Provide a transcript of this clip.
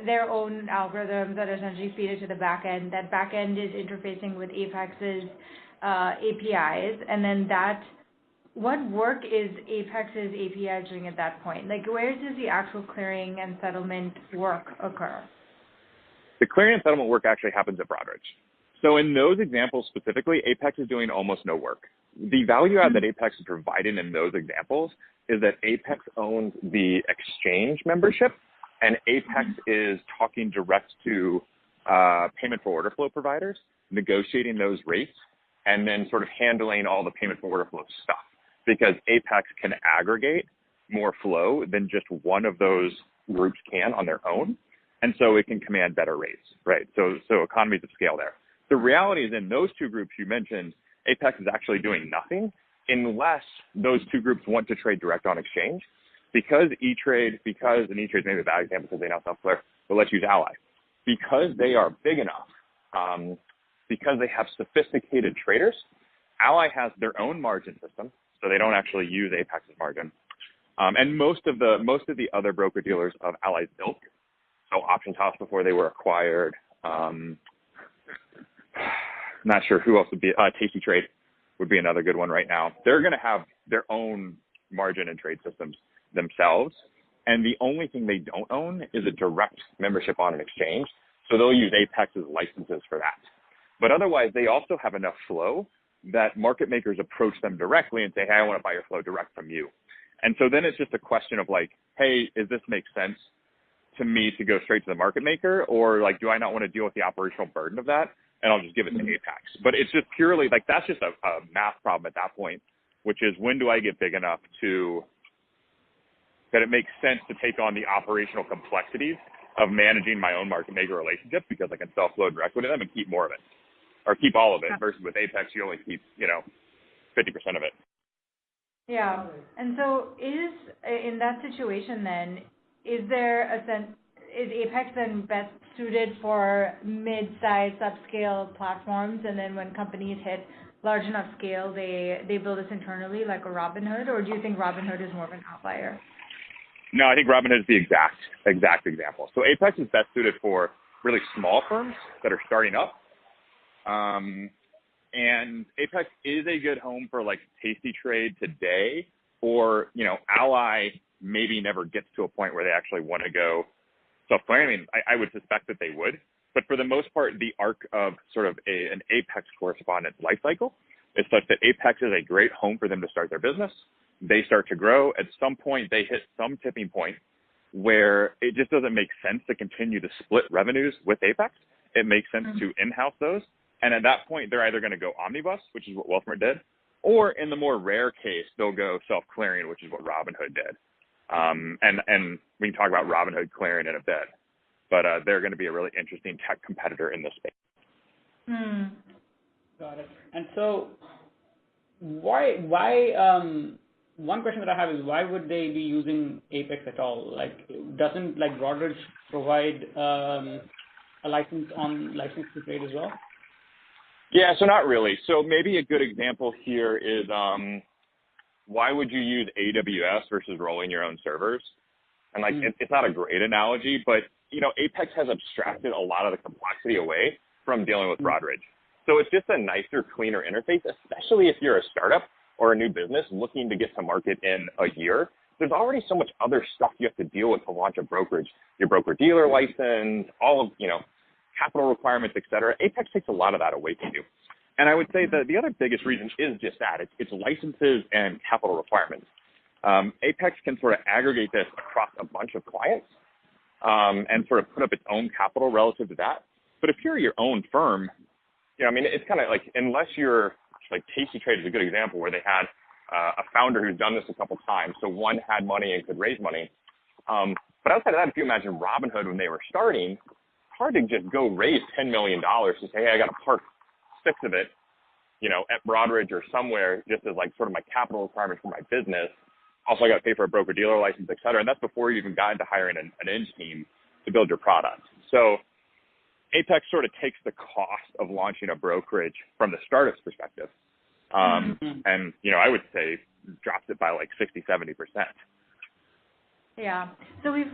their own algorithms that essentially feed it to the back end. That back end is interfacing with Apex's APIs, and then what work is Apex's API doing at that point? Like, where does the actual clearing and settlement work occur? The clearing and settlement work actually happens at Broadridge. So in those examples specifically, Apex is doing almost no work. The value add that Apex is providing in those examples is that Apex owns the exchange membership, and Apex is talking direct to payment for order flow providers, negotiating those rates, and then sort of handling all the payment for order flow stuff, because Apex can aggregate more flow than just one of those groups can on their own. And so it can command better rates, right? So economies of scale there. The reality is in those two groups you mentioned, Apex is actually doing nothing unless those two groups want to trade direct on exchange. Because E-Trade, and E-Trade's maybe a bad example because they now self-clear, but let's use Ally. Because they are big enough, because they have sophisticated traders, Ally has their own margin system, so they don't actually use Apex's margin. And most of the other broker-dealers of Ally's ilk, so Options House before they were acquired, not sure who else would be, Tasty Trade would be another good one right now. They're going to have their own margin and trade systems themselves. And the only thing they don't own is a direct membership on an exchange. So they'll use Apex's licenses for that. But otherwise, they also have enough flow that market makers approach them directly and say, hey, I want to buy your flow direct from you. And so then it's just a question of like, hey, does this make sense to me to go straight to the market maker? Or like, do I not want to deal with the operational burden of that? And I'll just give it to Apex. But it's just purely like, that's just a math problem at that point, which is when do I get big enough that it makes sense to take on the operational complexities of managing my own market maker relationships because I can self-load directly to them and keep more of it, or keep all of it, versus with Apex, you only keep, 50% of it. Yeah. And so in that situation then, is Apex then best suited for mid-size, subscale platforms, and then when companies hit large enough scale, they build this internally like a Robinhood, or do you think Robinhood is more of an outlier? No, I think Robinhood is the exact example. So Apex is best suited for really small firms that are starting up. And Apex is a good home for like Tasty Trade today, or, Ally maybe never gets to a point where they actually want to go self-clearing. I mean, I would suspect that they would. But for the most part, the arc of sort of an Apex correspondent life cycle is such that Apex is a great home for them to start their business. They start to grow. At some point, they hit some tipping point where it just doesn't make sense to continue to split revenues with Apex. It makes sense to in-house those. And at that point, they're either going to go omnibus, which is what Wealthmart did, or in the more rare case, they'll go self-clearing, which is what Robinhood did. And we can talk about Robinhood clearing in a bit, but they're going to be a really interesting tech competitor in this space. Got it. And so why one question that I have is why would they be using Apex at all? Like, doesn't Broadridge provide a license to trade as well? Yeah, so not really. So maybe a good example here is why would you use AWS versus rolling your own servers? And it's not a great analogy, but Apex has abstracted a lot of the complexity away from dealing with Broadridge. So it's just a nicer, cleaner interface, especially if you're a startup or a new business looking to get to market in a year. There's already so much other stuff you have to deal with to launch a brokerage, your broker-dealer license, all of, capital requirements, et cetera. Apex takes a lot of that away from you. And I would say that the other biggest reason is just that. It's licenses and capital requirements. Apex can sort of aggregate this across a bunch of clients and sort of put up its own capital relative to that. But if you're your own firm, it's kind of like, unless you're, like Tasty Trade is a good example where they had a founder who's done this a couple times. So one had money and could raise money. But outside of that, if you imagine Robinhood when they were starting, hard to just go raise $10 million to say, hey, I got to park 6 of it, at Broadridge or somewhere just as like sort of my capital requirement for my business. Also, I got to pay for a broker-dealer license, et cetera. And that's before you even got into hiring an eng team to build your product. So Apex sort of takes the cost of launching a brokerage from the startup's perspective. And, I would say drops it by like 60, 70%. Yeah. So we've